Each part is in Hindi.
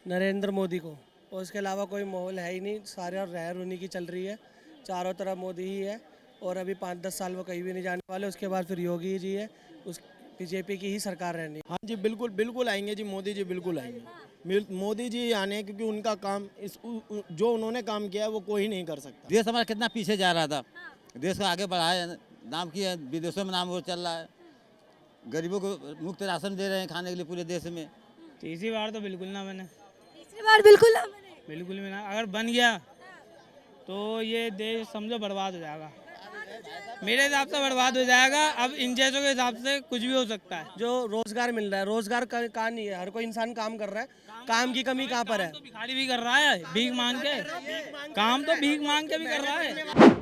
नरेंद्र मोदी को, और उसके अलावा कोई माहौल है ही नहीं। सारे रहर उन्हीं की चल रही है, चारों तरफ मोदी ही है। और अभी 5-10 साल वो कहीं भी नहीं जाने वाले। उसके बाद फिर योगी जी है, उस बीजेपी की ही सरकार रहनी है। हाँ जी, बिल्कुल बिल्कुल आएंगे जी, मोदी जी बिल्कुल आएंगे। मोदी जी आने हैं, क्योंकि उनका काम जो उन्होंने काम किया है वो कोई नहीं कर सकता। देश हमारा कितना पीछे जा रहा था, देश को आगे बढ़ाया, नाम किया, विदेशों में नाम वो चल रहा है, गरीबों को मुफ्त राशन दे रहे हैं खाने के लिए पूरे देश में। तीसरी बार तो बिल्कुल ना बने, तीसरी बार बिल्कुल ना बने। बिल्कुल भी ना। अगर बन गया तो ये देश समझो बर्बाद हो जाएगा। मेरे हिसाब से बर्बाद हो जाएगा। अब इन जैसों के हिसाब से कुछ भी हो सकता है। जो रोजगार मिल रहा है, रोजगार कहाँ नहीं है। हर कोई इंसान काम कर रहा है, काम की कमी कहाँ पर है। तो भिखारी भी कर रहा है, भीख मांग के काम, तो भीख मांग के भी कर रहा है।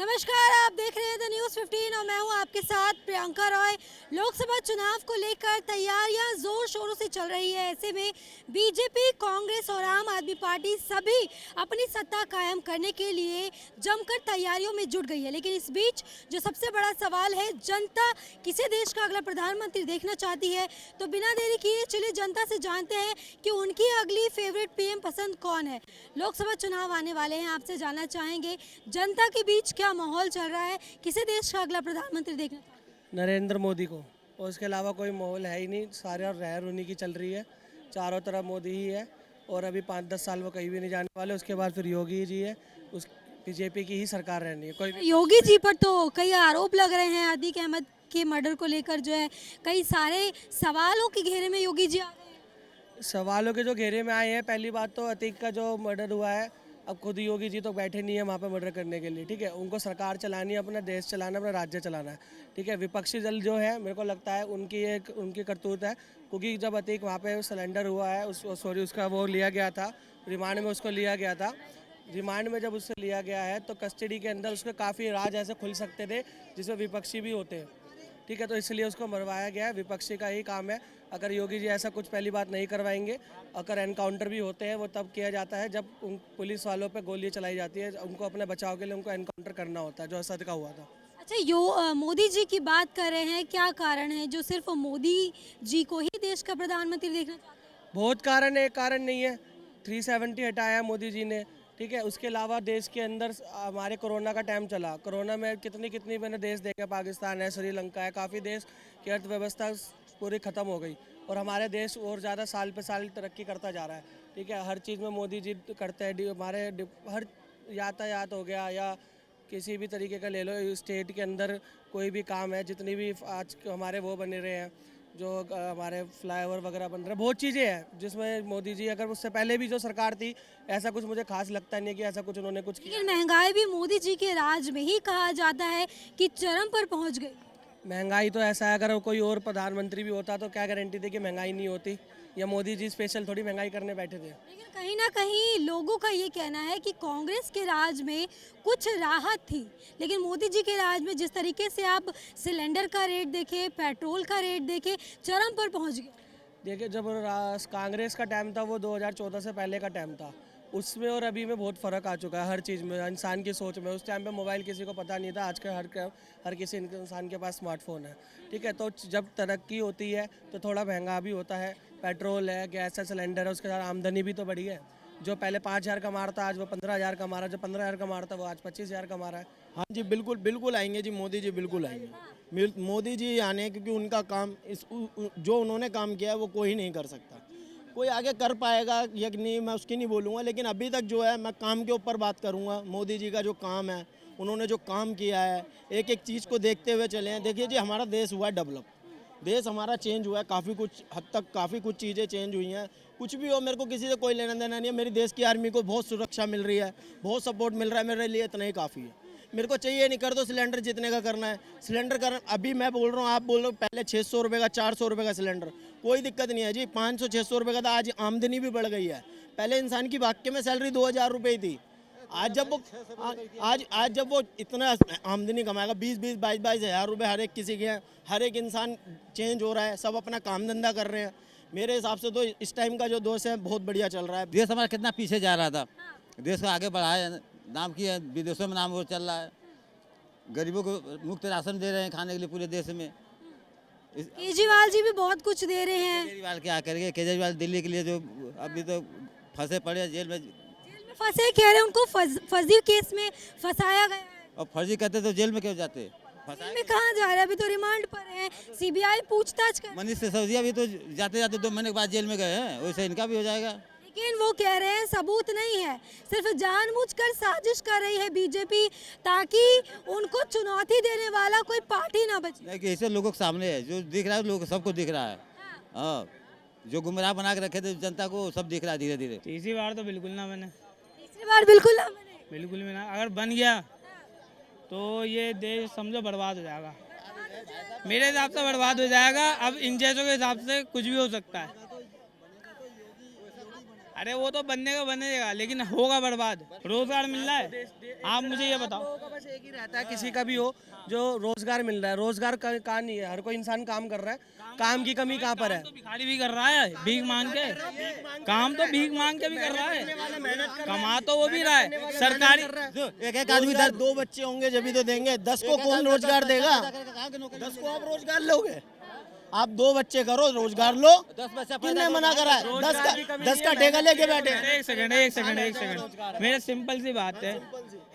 नमस्कार, आप देख रहे हैं द न्यूज़ 15 और मैं हूं आपके साथ प्रियंका रॉय। लोकसभा चुनाव को लेकर तैयारियां जोर शोरों से चल रही है। ऐसे में बीजेपी, कांग्रेस और आम आदमी पार्टी सभी अपनी सत्ता कायम करने के लिए जमकर तैयारियों में जुट गई है। लेकिन इस बीच जो सबसे बड़ा सवाल है, जनता किसे देश का अगला प्रधानमंत्री देखना चाहती है। तो बिना देरी किए चलिए जनता से जानते हैं कि उनकी अगली फेवरेट पीएम पसंद कौन है। लोकसभा चुनाव आने वाले हैं, आपसे जानना चाहेंगे जनता के बीच क्या माहौल चल रहा है, किसे देश का अगला प्रधानमंत्री देखना चाहते हैं? नरेंद्र मोदी को, और उसके अलावा कोई माहौल है ही नहीं। सारे रहर उन्हीं की चल रही है, चारों तरफ मोदी ही है। और अभी 5-10 साल वो कहीं भी नहीं जाने वाले। उसके बाद फिर योगी जी है, उस बीजेपी की ही सरकार रहनी है। कोई योगी जी पर तो कई आरोप लग रहे हैं। अतीक अहमद के मर्डर को लेकर जो है कई सारे सवालों के घेरे में योगी जी आ रहे हैं। सवालों के जो घेरे में आए हैं, पहली बात तो अतीक का जो मर्डर हुआ है, अब खुद योगी जी तो बैठे नहीं है वहाँ पे मर्डर करने के लिए। ठीक है, उनको सरकार चलानी है, अपना देश चलाना, अपना राज्य चलाना है। ठीक है, विपक्षी दल जो है, मेरे को लगता है उनकी करतूत है। क्योंकि जब अतीक वहाँ पे सिलेंडर हुआ है, उसका वो लिया गया था, रिमांड में उसको लिया गया था। रिमांड में जब उससे लिया गया है तो कस्टडी के अंदर उसके काफ़ी राज ऐसे खुल सकते थे जिसमें विपक्षी भी होते हैं। ठीक है, तो इसलिए उसको मरवाया गया है। विपक्षी का ही काम है। अगर योगी जी ऐसा कुछ पहली बात नहीं करवाएंगे, अगर एनकाउंटर भी होते हैं वो तब किया जाता है जब उन पुलिस वालों पे गोलियां चलाई जाती है। उनको अपने बचाव के लिए उनको एनकाउंटर करना होता है, जो असद का हुआ था। अच्छा, मोदी जी की बात कर रहे हैं, क्या कारण है जो सिर्फ मोदी जी को ही देश का प्रधानमंत्री देखना चाहते हैं? बहुत कारण है, एक कारण नहीं है। 370 हटाया मोदी जी ने। ठीक है, उसके अलावा देश के अंदर हमारे कोरोना का टाइम चला। कोरोना में कितनी मैंने देश देखे, पाकिस्तान है, श्रीलंका है, काफ़ी देश की अर्थव्यवस्था पूरी ख़त्म हो गई। और हमारे देश और ज़्यादा साल पे साल तरक्की करता जा रहा है। ठीक है, हर चीज़ में मोदी जी करते हैं। हमारे हर यातायात हो गया या किसी भी तरीके का ले लो, स्टेट के अंदर कोई भी काम है, जितनी भी आज हमारे वो बने रहे हैं, जो हमारे फ्लाईओवर वगैरह बन रहे हैं, बहुत चीज़ें हैं जिसमें मोदी जी, अगर उससे पहले भी जो सरकार थी, ऐसा कुछ मुझे खास लगता नहीं कि ऐसा कुछ उन्होंने कुछ किया। लेकिन महंगाई भी मोदी जी के राज में ही कहा जाता है कि चरम पर पहुंच गई। महंगाई तो ऐसा है, अगर कोई और प्रधानमंत्री भी होता तो क्या गारंटी थी कि महंगाई नहीं होती। या मोदी जी स्पेशल थोड़ी महंगाई करने बैठे थे। लेकिन कहीं ना कहीं लोगों का ये कहना है कि कांग्रेस के राज में कुछ राहत थी, लेकिन मोदी जी के राज में जिस तरीके से आप सिलेंडर का रेट देखें, पेट्रोल का रेट देखें, चरम पर पहुंच गए। देखिए, जब कांग्रेस का टाइम था वो 2014 से पहले का टाइम था। उसमें और अभी में बहुत फ़र्क आ चुका है हर चीज़ में, इंसान की सोच में। उस टाइम पे मोबाइल किसी को पता नहीं था, आज के हर किसी इंसान के पास स्मार्टफोन है। ठीक है, तो जब तरक्की होती है तो थोड़ा महंगा भी होता है। पेट्रोल है, गैस है, सिलेंडर है, उसके साथ आमदनी भी तो बढ़ी है। जो पहले 5,000 कमा रहा था आज वो 15,000 कमा रहा है, जो 15,000 कमा रहा था वो आज 25,000 कमा रहा है। हाँ जी, बिल्कुल बिल्कुल आएंगे जी, मोदी जी बिल्कुल आएंगे। मोदी जी आने हैं, क्योंकि उनका काम जो उन्होंने काम किया है वो कोई नहीं कर सकता। कोई आगे कर पाएगा या नहीं मैं उसकी नहीं बोलूँगा, लेकिन अभी तक जो है मैं काम के ऊपर बात करूँगा। मोदी जी का जो काम है, उन्होंने जो काम किया है, एक एक चीज़ को देखते हुए चले हैं। देखिए जी, हमारा देश हुआ है डेवलप, देश हमारा चेंज हुआ है, काफ़ी कुछ हद तक काफ़ी कुछ चीज़ें चेंज हुई हैं। कुछ भी हो, मेरे को किसी से कोई लेना देना नहीं है। मेरी देश की आर्मी को बहुत सुरक्षा मिल रही है, बहुत सपोर्ट मिल रहा है, मेरे लिए इतना ही काफ़ी है। मेरे को चाहिए नहीं, कर दो सिलेंडर जितने का करना है सिलेंडर कर। अभी मैं बोल रहा हूँ, आप बोल रहे हो पहले 600 रुपये का, 400 रुपये का सिलेंडर, कोई दिक्कत नहीं है जी। 500-600 रुपये का था, आज आमदनी भी बढ़ गई है। पहले इंसान की वाक्य में सैलरी 2,000 रुपये थी। आज जब वो इतना आमदनी कमाएगा, 20-20, 22-22 हज़ार रुपये हर एक किसी के हैं। हर एक इंसान चेंज हो रहा है, सब अपना काम धंधा कर रहे हैं। मेरे हिसाब से तो इस टाइम का जो दोस्त है बहुत बढ़िया चल रहा है। देश हमारा कितना पीछे जा रहा था, देश को आगे बढ़ाया, नाम किया, विदेशों में नाम वो चल रहा है, गरीबों को मुफ्त राशन दे रहे हैं खाने के लिए पूरे देश में। केजरीवाल जी भी बहुत कुछ दे रहे हैं। केजरीवाल क्या करेंगे? केजरीवाल दिल्ली के लिए जो अभी तो फंसे पड़े हैं जेल में, जेल में फंसे कह रहे हैं उनको फर्जी केस में फंसाया गया है। और फर्जी करते तो जेल में क्यों जाते? जेल में कहाँ जा रहे हैं? अभी तो रिमांड पर हैं, सीबीआई पूछताछ कर। मनीष सिसोदिया भी तो जाते जाते 2 महीने के बाद जेल में गए हैं, वैसे इनका भी हो जाएगा। लेकिन वो कह रहे हैं सबूत नहीं है, सिर्फ जानबूझकर साजिश कर रही है बीजेपी ताकि उनको चुनौती देने वाला कोई पार्टी ना बचे। नहीं कि ऐसे लोगों के सामने है, जो दिख रहा है लोग सबको दिख रहा है। हाँ, जो गुमराह बना के रखे थे जनता को, सब दिख रहा है धीरे धीरे। तीसरी बार तो बिल्कुल ना बने, तीसरी बार बिल्कुल ना बने। बिल्कुल भी ना। अगर बन गया तो ये देश समझो बर्बाद हो जाएगा। मेरे हिसाब से बर्बाद हो जाएगा। अब इन जैसों के हिसाब से कुछ भी हो सकता है। अरे वो तो बनने का बनेगा, लेकिन होगा बर्बाद। रोजगार मिल रहा है, आप मुझे ये बताओ। लोगों का बस एक ही रहता है, किसी का भी हो जो रोजगार मिल रहा है। रोजगार कहाँ नहीं है, हर कोई इंसान काम कर रहा है। काम की कमी कहाँ पर है? तो भिखारी भी कर रहा है भीख मांग के, काम तो भीख मांग के भी कर रहा है, कमा तो वो भी रहा है। सरकारी एक आदमी 2 बच्चे होंगे जब भी तो देंगे। 10 को कौन रोजगार देगा? 10 को आप रोजगार लोगे? आप 2 बच्चे करो, रोजगार लो। 10 बच्चा किसने मना करा है? 10 का ठेका लेके बैठे। एक सेकंड मेरे सिंपल सी बात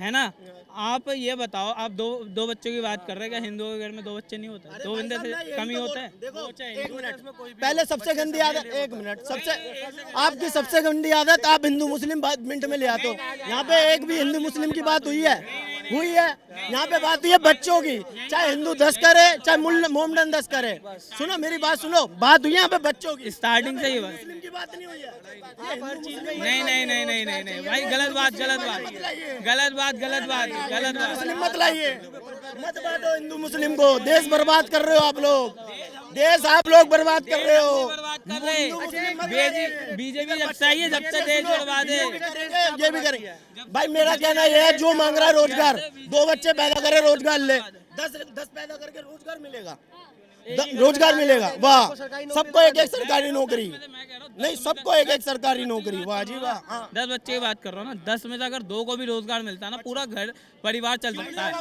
है ना। आप ये बताओ, आप दो बच्चों की बात कर रहे हैं, क्या हिंदुओं के घर में 2 बच्चे नहीं होते? 2 बंदे से कमी होता है? देखो, 1 मिनट पहले सबसे गंदी आदत, 1 मिनट आपकी सबसे गंदी आदत, आप हिंदू मुस्लिम बात मिनट में ले आते हो। यहाँ पे एक भी हिंदू मुस्लिम की बात हुई है? यहाँ पे बात हुई है बच्चों की। चाहे हिंदू 10 करे, चाहे मोमडन 10 करे। सुनो मेरी बात सुनो, बात हुई है यहाँ पे बच्चों की, स्टार्टिंग से ही बात। मुस्लिम की बात नहीं हुई है। नहीं भाई, गलत बात। मुस्लिम मत लाइए, मत बांटो हिंदू मुस्लिम को। देश बर्बाद कर रहे हो आप लोग, देश आप लोग बर्बाद कर रहे हो। बीजेपी जब से आई है, जब से देश बर्बाद है। ये भी करेंगे भाई। मेरा कहना ये है, जो मांग रहा है रोजगार, 2 बच्चे पैदा करे, रोजगार ले। 10 पैदा करके रोजगार मिलेगा, रोजगार मिलेगा। वाह, सबको एक सरकारी नौकरी। नहीं, सबको एक सरकारी नौकरी। वाह जी वाह। 10 बच्चे की बात कर रहा हूँ ना, 10 में से अगर 2 को भी रोजगार मिलता है ना, पूरा घर परिवार चल सकता है।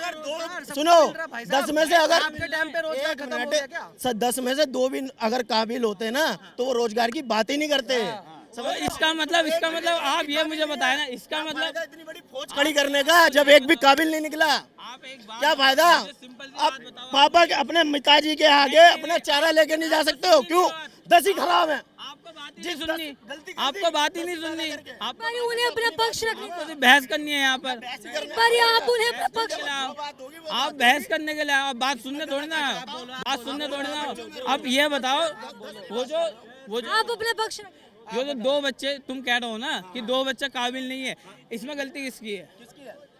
सुनो, 10 में से अगर आपके टाइम पे रोजगार खत्म हो गया क्या? 10 में से 2 भी अगर काबिल होते ना, तो वो रोजगार की बात ही नहीं करते। तो इसका मतलब आप ये मुझे बताए ना, इसका मतलब इतनी बड़ी फौज खड़ी करने का, जब एक भी काबिल नहीं निकला, आप एक बात क्या फायदा? अब पापा के अपने पिताजी के आगे अपना चारा लेके नहीं जा सकते हो? क्यों? 10 ही खराब है। आपको बात ही नहीं सुननी, आपको बात ही नहीं सुननी। आप पर उन्हें अपना पक्ष रखने, सिर्फ बहस करनी है यहाँ पर। पर आप उन्हें अपना पक्ष आप बहस करने के लिए, आप बात सुनने थोड़ी ना, आप ये बताओ, वो जो आप अपना पक्ष रखने। जो 2 बच्चे तुम कह रहे हो ना कि 2 बच्चे काबिल नहीं है, इसमें गलती किसकी है?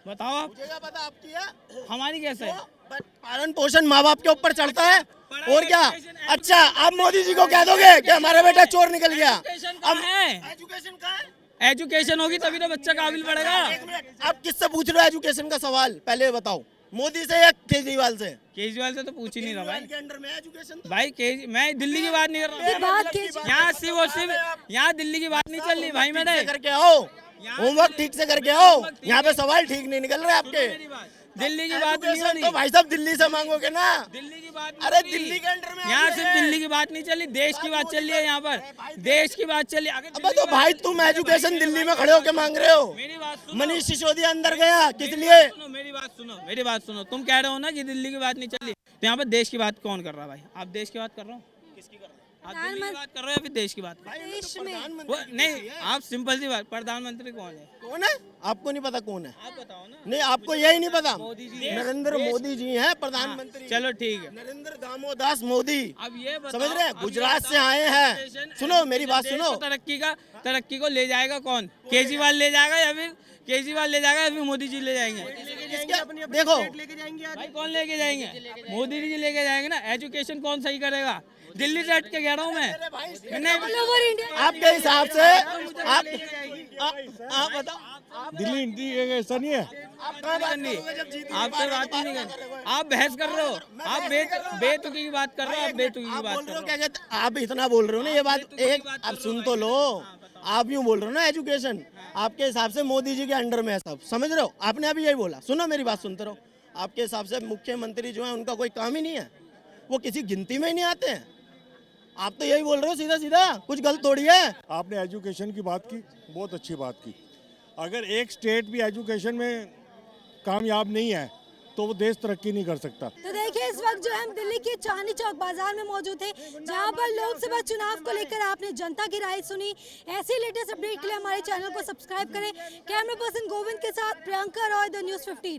बताओ आप। मुझे क्या पता आपकी है, हमारी कैसे है? पालन पोषण माँ बाप के ऊपर चढ़ता है, और क्या? अच्छा, आप मोदी जी को कह दोगे कि हमारा बेटा चोर निकल गया? अब है एजुकेशन का है, एजुकेशन होगी तभी तो बच्चा काबिल पड़ेगा। आप किससे पूछ रहे हो एजुकेशन का सवाल? पहले बताओ, मोदी से या केजरीवाल से? केजरीवाल से तो पूछ ही नहीं रहा भाई। के अंडर में एजुकेशन भाई मैं दिल्ली की बात नहीं कर रहा बात हूँ। यहाँ दिल्ली की बात नहीं चल रही भाई। मेरे करके आओ, होमवर्क ठीक से करके आओ। यहाँ पे सवाल ठीक नहीं निकल रहे आपके। दिल्ली की बात नहीं हो रही। तो भाई साहब दिल्ली से मांगोगे ना। दिल्ली की बात अरे दिल्ली के अंडर में यहाँ सिर्फ दिल्ली की बात नहीं चली, देश की बात चल रही है यहाँ पर। देश की बात चली। अब तो भाई तुम एजुकेशन दिल्ली में खड़े होके मांग रहे हो। मेरी बात सुनो, मनीष सिसोदिया अंदर गया किस लिए? मेरी बात सुनो। तुम कह रहे हो ना कि दिल्ली की बात नहीं चली, तो यहाँ पर देश की बात कौन कर रहा है भाई? आप देश की बात कर रहे हो? किसकी कर रहे हो? आप दिल्ली की बात कर रहे हो या फिर देश की बात कर रहे हो? देश में वो नहीं, आप सिंपल सी बात, प्रधानमंत्री कौन है? कौन है? आपको नहीं पता कौन है? आप बताओ ना। नहीं, आपको यही नहीं पता? मोदी जी। नरेंद्र मोदी जी हैं प्रधानमंत्री। चलो ठीक है। नरेंद्र दामोदास मोदी, अब ये बताओ, समझ रहे हैं? अब ये गुजरात बताओ, से आए हैं। सुनो मेरी बात देश सुनो। को तरक्की को ले जाएगा कौन? केजरीवाल ले जाएगा या फिर मोदी जी ले जाएंगे? देखो, भाई कौन लेके जाएंगे? मोदी जी लेके जाएंगे ना। एजुकेशन कौन सही करेगा? दिल्ली से हट के कह रहा हूँ मैं। नहीं, ओवर इंडिया आपके हिसाब से आप बताओ, दिल्ली ऐसा नहीं है। आप कहाँ बात करोगे जब जीत नहीं आपसे बात ही नहीं कर। आप बहस कर रहे हो, आप बेतुकी की बात कर रहे हो, आप बेतुकी की आप बात बोल कर रहे हो रहे क्या कहते? आप इतना बोल रहे हो ना, ये बात एक आप सुन तो लो। आप यूँ बोल रहे हो ना एजुकेशन, आपके हिसाब से मोदी जी के अंडर में है सब, समझ रहे हो? आपने अभी यही बोला। सुनो मेरी बात सुनते रहो। आपके हिसाब से मुख्यमंत्री जो है उनका कोई काम ही नहीं है, वो किसी गिनती में ही नहीं आते हैं। आप तो यही बोल रहे हो सीधा सीधा, कुछ गलत थोड़ी है। आपने एजुकेशन की बात की, बहुत अच्छी बात की। अगर एक स्टेट भी एजुकेशन में कामयाब नहीं है तो वो देश तरक्की नहीं कर सकता। तो देखिए इस वक्त जो है हम दिल्ली के चांदनी चौक बाजार में मौजूद थे, जहां पर लोकसभा चुनाव को लेकर आपने जनता की राय सुनी। ऐसी लेटेस्ट अपडेट के लिए हमारे चैनल को सब्सक्राइब करें। कैमरा पर्सन गोविंद के साथ प्रियंका रॉय, द न्यूज़ 15।